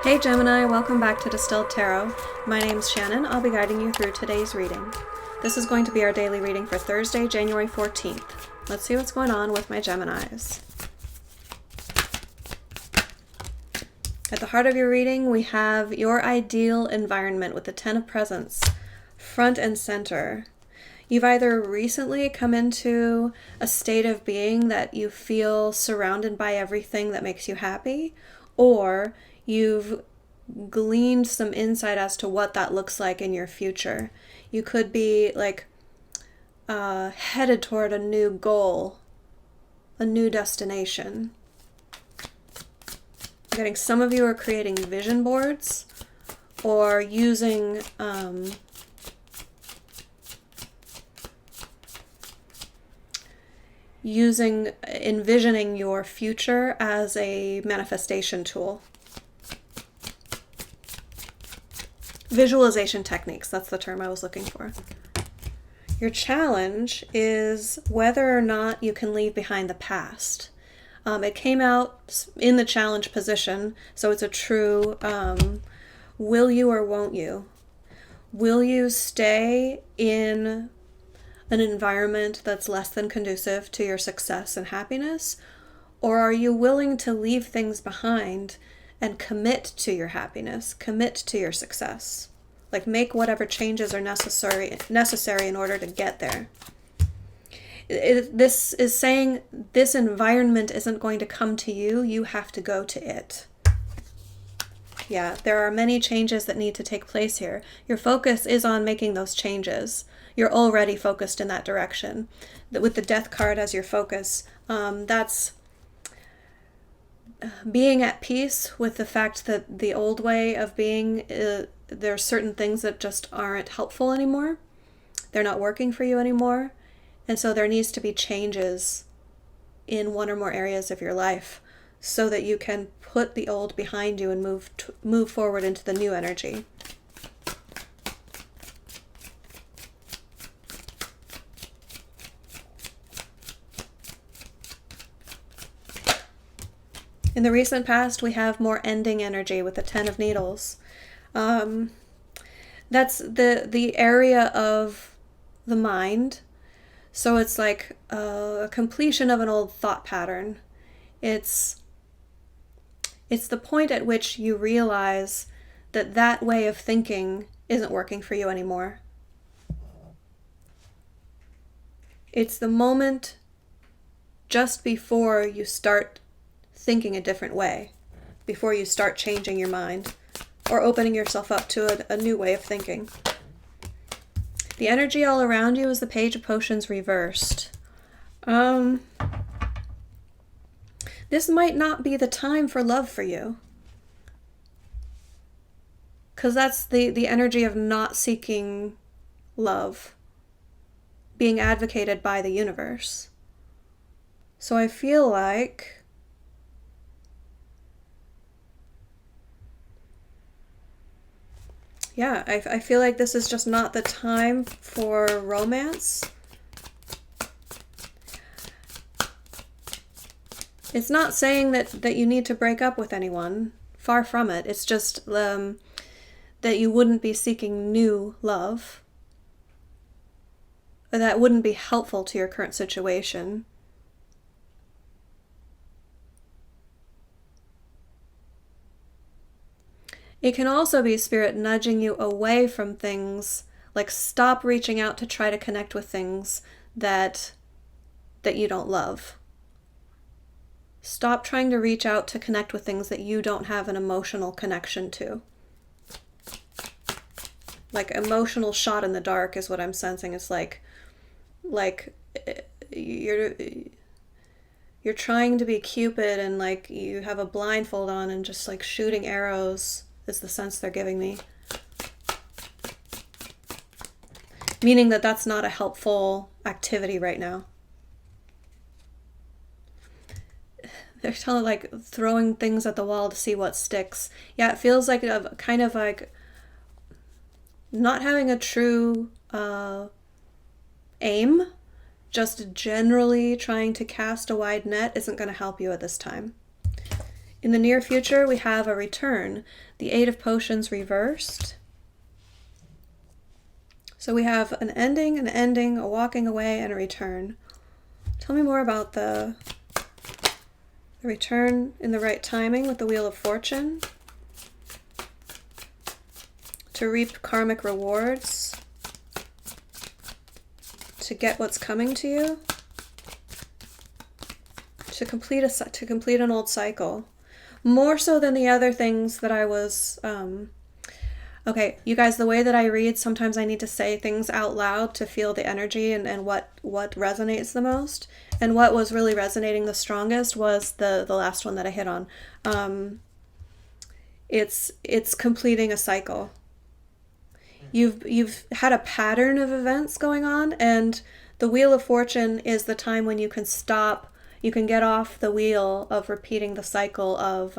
Hey Gemini, welcome back to Distilled Tarot. My name's Shannon. I'll be guiding you through today's reading. This is going to be our daily reading for Thursday, January 14th. Let's see what's going on with my Geminis. At the heart of your reading, we have your ideal environment with the Ten of Presents, front and center. You've either recently come into a state of being that you feel surrounded by everything that makes you happy, or you've gleaned some insight as to what that looks like in your future. You could be headed toward a new goal, a new destination. I'm getting some of you are creating vision boards or using envisioning your future as a manifestation tool. Visualization techniques, that's the term I was looking for. Your challenge is whether or not you can leave behind the past. It came out in the challenge position, so it's a true will you or won't you? Will you stay in an environment that's less than conducive to your success and happiness? Or are you willing to leave things behind and commit to your happiness, commit to your success? Like make whatever changes are necessary in order to get there. This is saying this environment isn't going to come to you, you have to go to it. Yeah, there are many changes that need to take place here. Your focus is on making those changes. You're already focused in that direction. With the Death card as your focus, that's being at peace with the fact that the old way of being, there are certain things that just aren't helpful anymore. They're not working for you anymore. And so there needs to be changes in one or more areas of your life so that you can put the old behind you and move forward into the new energy. In the recent past, we have more ending energy with the Ten of Needles. That's the area of the mind. So it's like a completion of an old thought pattern. It's the point at which you realize that that way of thinking isn't working for you anymore. It's the moment just before you start thinking a different way, before you start changing your mind or opening yourself up to a new way of thinking. The energy all around you is the Page of Potions reversed. This might not be the time for love for you, because that's the energy of not seeking love being advocated by the universe. So I feel like I feel like this is just not the time for romance. It's not saying that you need to break up with anyone. Far from it. It's just that you wouldn't be seeking new love. That wouldn't be helpful to your current situation. It can also be Spirit nudging you away from things, like stop reaching out to try to connect with things that you don't love. Stop trying to reach out to connect with things that you don't have an emotional connection to. Like emotional shot in the dark is what I'm sensing. It's like you're trying to be Cupid and like you have a blindfold on and just like shooting arrows is the sense they're giving me. Meaning that that's not a helpful activity right now. They're telling like throwing things at the wall to see what sticks. Yeah, it feels like a kind of like not having a true aim, just generally trying to cast a wide net isn't going to help you at this time. In the near future, we have a return. The Eight of Potions reversed. So we have an ending, a walking away, and a return. Tell me more about the return in the right timing with the Wheel of Fortune. To reap karmic rewards. To get what's coming to you. To complete an old cycle. More so than the other things that I was... Okay, you guys, the way that I read, sometimes I need to say things out loud to feel the energy and what resonates the most. And what was really resonating the strongest was the last one that I hit on. It's completing a cycle. You've had a pattern of events going on, and the Wheel of Fortune is the time when you can stop. You can get off the wheel of repeating the cycle of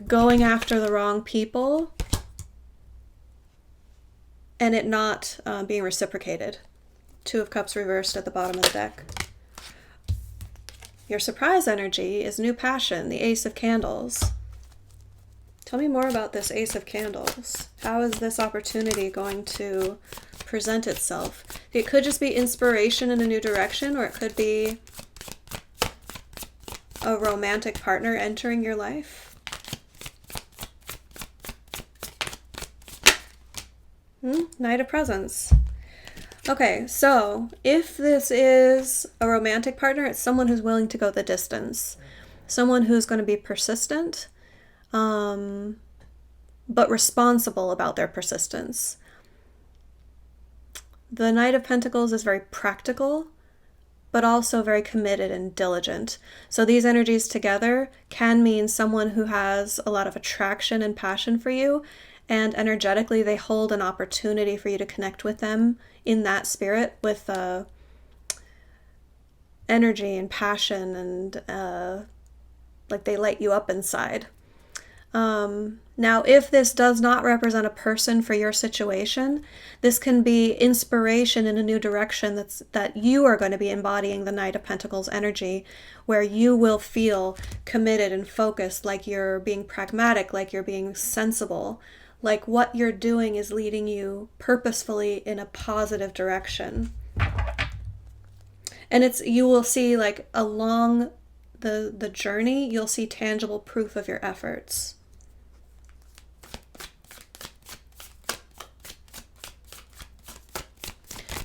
going after the wrong people and it not being reciprocated. Two of Cups reversed at the bottom of the deck. Your surprise energy is new passion, the Ace of Candles. Tell me more about this Ace of Candles. How is this opportunity going to present itself? It could just be inspiration in a new direction, or it could be a romantic partner entering your life. Knight of Presents. Okay, so if this is a romantic partner, it's someone who's willing to go the distance. Someone who's going to be persistent, but responsible about their persistence. The Knight of Pentacles is very practical, but also very committed and diligent. So these energies together can mean someone who has a lot of attraction and passion for you, and energetically they hold an opportunity for you to connect with them in that spirit with energy and passion, and like they light you up inside. Now, if this does not represent a person for your situation, this can be inspiration in a new direction that you are going to be embodying the Knight of Pentacles energy, where you will feel committed and focused, like you're being pragmatic, like you're being sensible, like what you're doing is leading you purposefully in a positive direction. And you will see, like, along the journey, you'll see tangible proof of your efforts.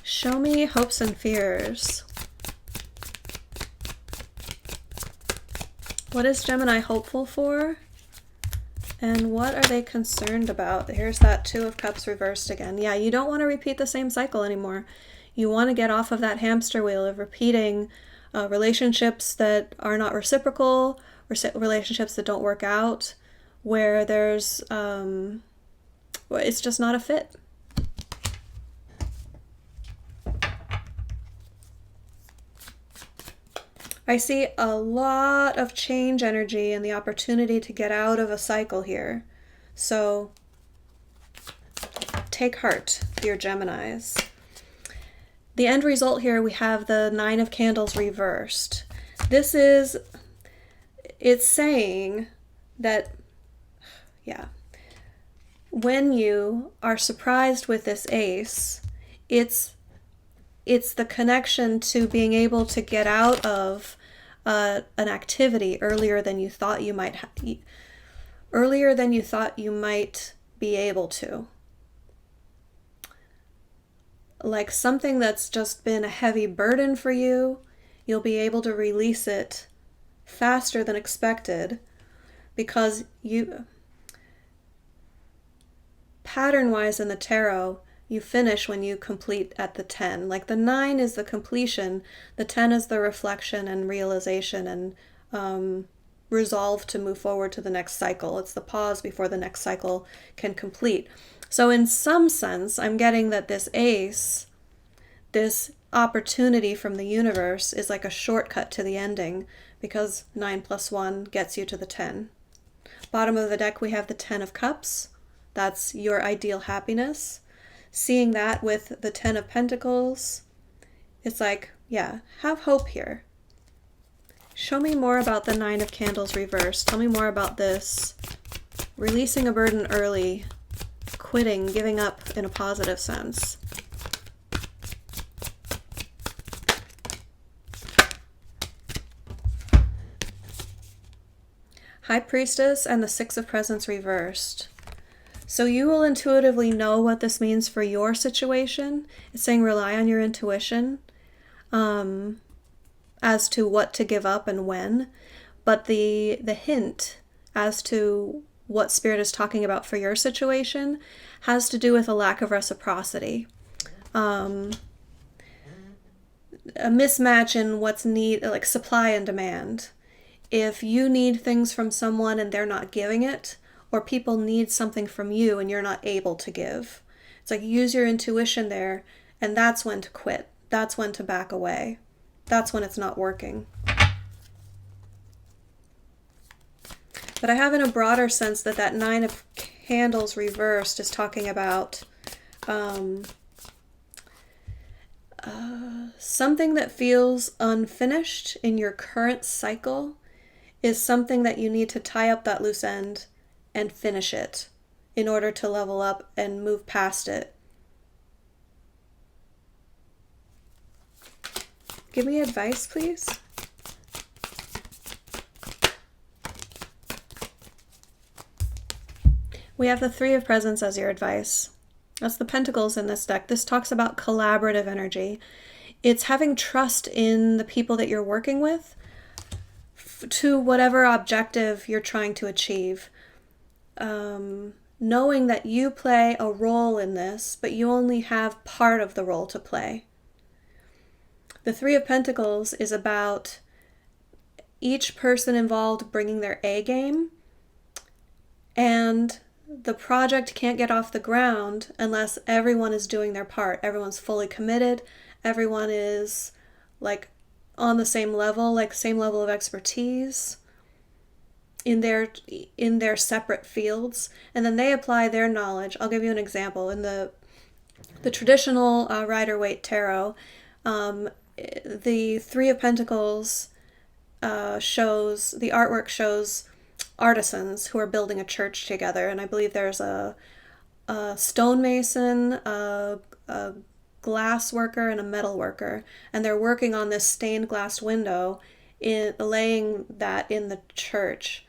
Show me hopes and fears. What is Gemini hopeful for? And what are they concerned about? Here's that Two of Cups reversed again. Yeah, you don't want to repeat the same cycle anymore. You want to get off of that hamster wheel of repeating relationships that are not reciprocal, relationships that don't work out, where there's, it's just not a fit. I see a lot of change energy and the opportunity to get out of a cycle here. So take heart, dear Geminis. The end result here, we have the Nine of Candles reversed. It's saying that, yeah, when you are surprised with this ace, it's the connection to being able to get out of an activity earlier than you thought you might be able to. Like something that's just been a heavy burden for you, you'll be able to release it faster than expected, because pattern-wise in the tarot, you finish when you complete at the 10. Like the 9 is the completion, the 10 is the reflection and realization and resolve to move forward to the next cycle. It's the pause before the next cycle can complete. So in some sense, I'm getting that this ace, this opportunity from the universe, is like a shortcut to the ending, because 9 plus 1 gets you to the 10. Bottom of the deck, we have the 10 of Cups. That's your ideal happiness. Seeing that with the 10 of Pentacles, it's like, yeah, have hope here. Show me more about the Nine of Candles reversed. Tell me more about this. Releasing a burden early, quitting, giving up in a positive sense. High Priestess and the Six of Presents reversed. So you will intuitively know what this means for your situation. It's saying rely on your intuition as to what to give up and when. But the hint as to what Spirit is talking about for your situation has to do with a lack of reciprocity. A mismatch in what's like supply and demand. If you need things from someone and they're not giving it, or people need something from you and you're not able to give, it's like use your intuition there, and that's when to quit. That's when to back away. That's when it's not working. But I have in a broader sense that Nine of Candles reversed is talking about something that feels unfinished in your current cycle is something that you need to tie up that loose end and finish it in order to level up and move past it. Give me advice, please. We have the Three of Presents as your advice. That's the Pentacles in this deck. This talks about collaborative energy. It's having trust in the people that you're working with to whatever objective you're trying to achieve. Knowing that you play a role in this, but you only have part of the role to play. The Three of Pentacles is about each person involved bringing their A game, and the project can't get off the ground unless everyone is doing their part. Everyone's fully committed. Everyone is like on the same level, like same level of expertise in their separate fields, and then they apply their knowledge. I'll give you an example. In the traditional Rider-Waite tarot, the Three of Pentacles shows, the artwork shows artisans who are building a church together, and I believe there's a stonemason, a glass worker, and a metal worker, and they're working on this stained glass window, laying that in the church.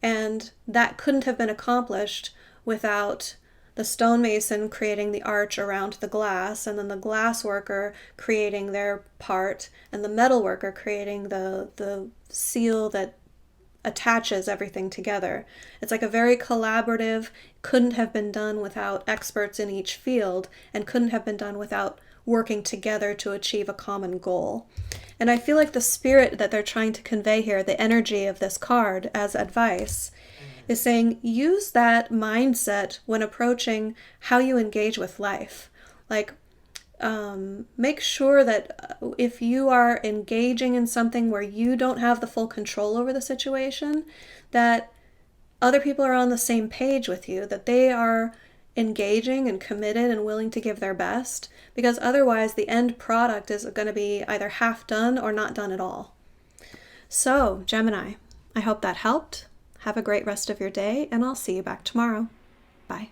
And that couldn't have been accomplished without the stonemason creating the arch around the glass, and then the glass worker creating their part, and the metal worker creating the seal that attaches everything together. It's like a very collaborative, couldn't have been done without experts in each field, and couldn't have been done without working together to achieve a common goal. And I feel like the spirit that they're trying to convey here, the energy of this card as advice, is saying use that mindset when approaching how you engage with life. Like, make sure that if you are engaging in something where you don't have the full control over the situation, that other people are on the same page with you, that they are engaging and committed and willing to give their best, because otherwise the end product is going to be either half done or not done at all. So, Gemini, I hope that helped. Have a great rest of your day, and I'll see you back tomorrow. Bye.